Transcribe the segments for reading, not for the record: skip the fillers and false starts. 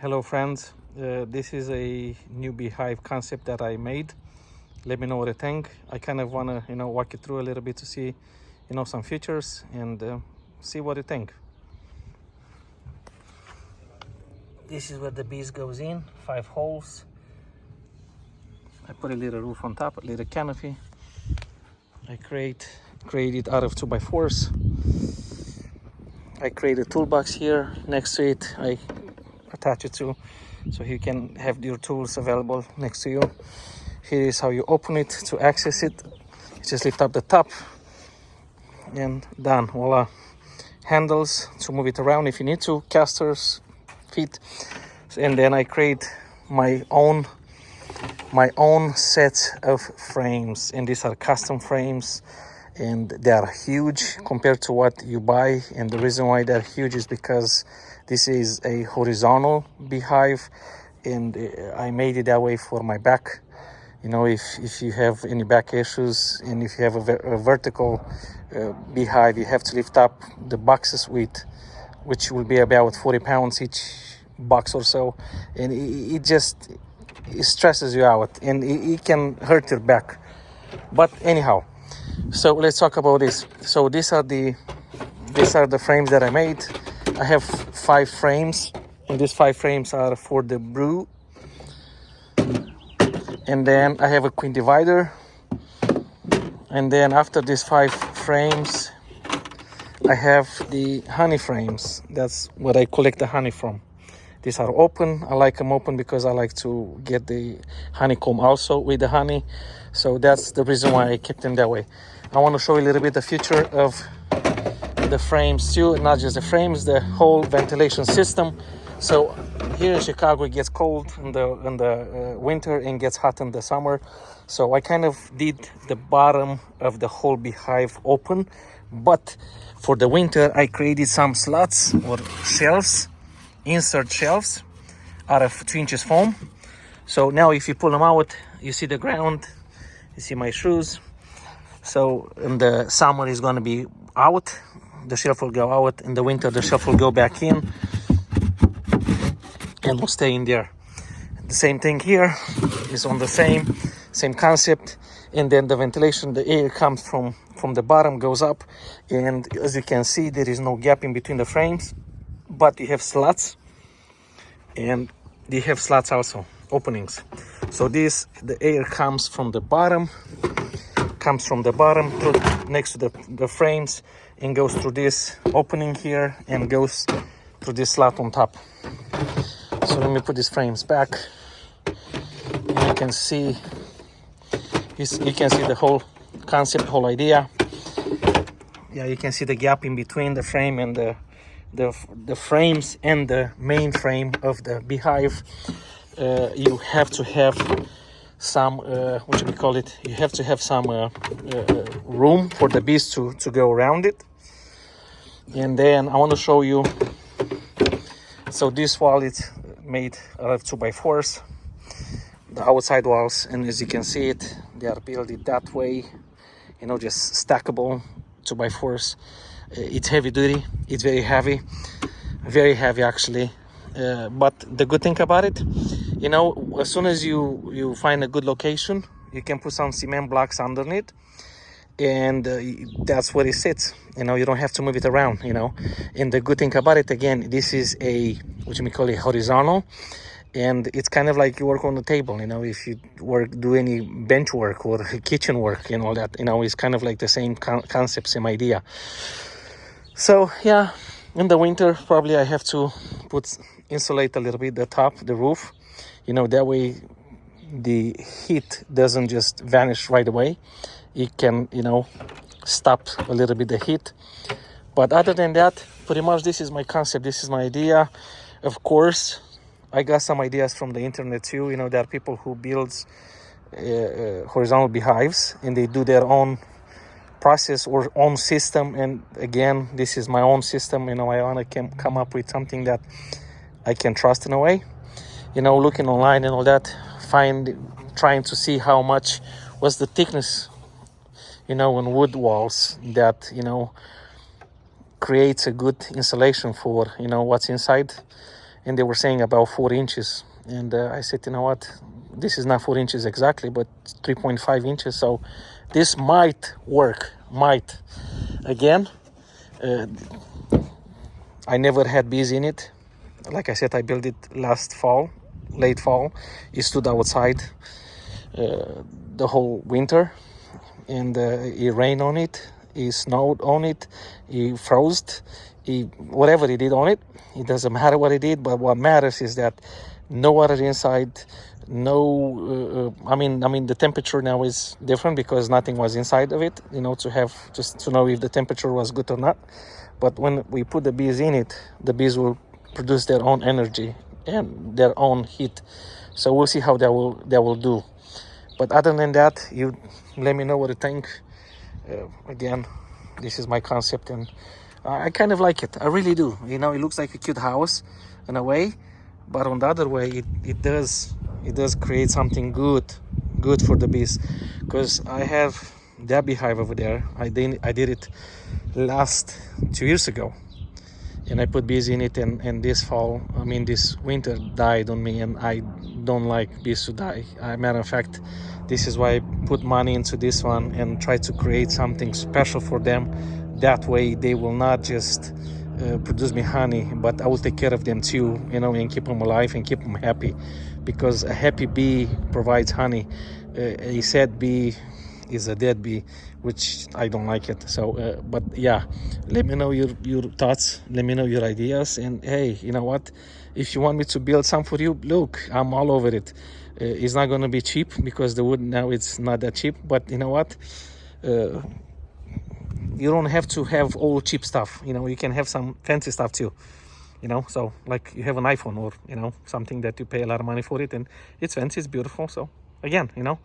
Hello friends, this is a new beehive concept that I made. Let me know what you think. I kind of want to walk you through a little bit to see some features and see what you think. This is where the bees goes in, 5 holes. I put a little roof on top, a little canopy. I create it out of 2x4s. I create a toolbox here. Next to it I attach it to, so you can have your tools available next to you. Here is how you open it to access it. You just lift up the top and done. Voila. Handles to move it around if you need to, casters, feet. And then I create my own set of frames, and these are custom frames, and they are huge compared to what you buy. And the reason why they're huge is because this is a horizontal beehive, and I made it that way for my back. If you have any back issues, and if you have a vertical beehive, you have to lift up the boxes which will be about 40 pounds each box or so, and it stresses you out, and it can hurt your back. But anyhow, so let's talk about this. So these are the frames that I made. I have 5 frames, and these 5 frames are for the brew. And then I have a queen divider. And then after these 5 frames, I have the honey frames. That's what I collect the honey from. These are open. I like them open because I like to get the honeycomb also with the honey. So that's the reason why I kept them that way. I want to show you a little bit the future of the frames too, not just the frames, the whole ventilation system. So here in Chicago it gets cold in the winter and gets hot in the summer. So I kind of did the bottom of the whole beehive open, but for the winter I created some slots or shelves, insert shelves out of 2 inches foam. So now if you pull them out, you see the ground, you see my shoes. So in the summer is going to be out, the shelf will go out. In the winter the shelf will go back in and will stay in there. The same thing here is on the same concept. And then the ventilation, the air comes from the bottom, goes up, and as you can see there is no gap in between the frames, but you have slots, and they have slots also, openings. So the air comes from the bottom through next to the frames, and goes through this opening here and goes through this slot on top. So let me put these frames back, and you can see the whole concept, whole idea. Yeah, you can see the gap in between the frame and the frames and the main frame of the beehive. You have to have some you have to have some room for the bees to go around it. And then I want to show you, so this wall is made out of 2x4s, the outside walls, and as you can see it, they are built that way, just stackable 2x4s. It's heavy duty, it's very heavy actually, but the good thing about it, as soon as you find a good location, you can put some cement blocks underneath, and that's where it sits. You don't have to move it around. And the good thing about it, again, this is a horizontal, and it's kind of like you work on the table. If you do any bench work or kitchen work and all that, it's kind of like the same concept, same idea. So yeah, in the winter probably I have to insulate a little bit the top, the roof, that way the heat doesn't just vanish right away. It can stop a little bit the heat. But other than that, pretty much this is my concept, this is my idea. Of course I got some ideas from the internet too. There are people who builds horizontal beehives, and they do their own process or own system. And again, this is my own system. I want to come up with something that I can trust in a way. Looking online and all that, trying to see how much was the thickness, on wood walls that creates a good insulation for what's inside. and they were saying about 4 inches. And I said, you know what, this is not 4 inches exactly, but 3.5 inches. So this might work, might. Again, I never had bees in it. Like I said, I built it last fall, late fall. It stood outside the whole winter, and it rained on it, it snowed on it, it froze, whatever it did on it. It doesn't matter what it did, but what matters is that no water inside. No, I mean the temperature now is different because nothing was inside of it. You know, just to know if the temperature was good or not. But when we put the bees in it, the bees will produce their own energy and their own heat. So we'll see how that will do. But other than that, you let me know what you think. Again, this is my concept, and I kind of like it. I really do. You know, it looks like a cute house in a way, but on the other way, it does create something good for the bees. Because I have that beehive over there. I did it last 2 years ago, and I put bees in it, and this winter died on me, and I don't like bees to die. Matter of fact, this is why I put money into this one and try to create something special for them. That way they will not just produce me honey, but I will take care of them too, you know, and keep them alive and keep them happy, because a happy bee provides honey. A sad bee is a dead bee, which I don't like it. So but yeah, let me know your thoughts, let me know your ideas, and hey, you know what, if you want me to build some for you, look, I'm all over it. It's not going to be cheap because the wood now it's not that cheap, but you know what, you don't have to have all cheap stuff. You know, you can have some fancy stuff too, you know. So like you have an iPhone, or you know, something that you pay a lot of money for it and it's fancy, it's beautiful. So again, you know,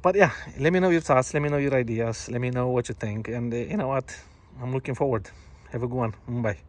but yeah, let me know your thoughts, let me know your ideas, let me know what you think, and you know what, I'm looking forward. Have a good one. Bye.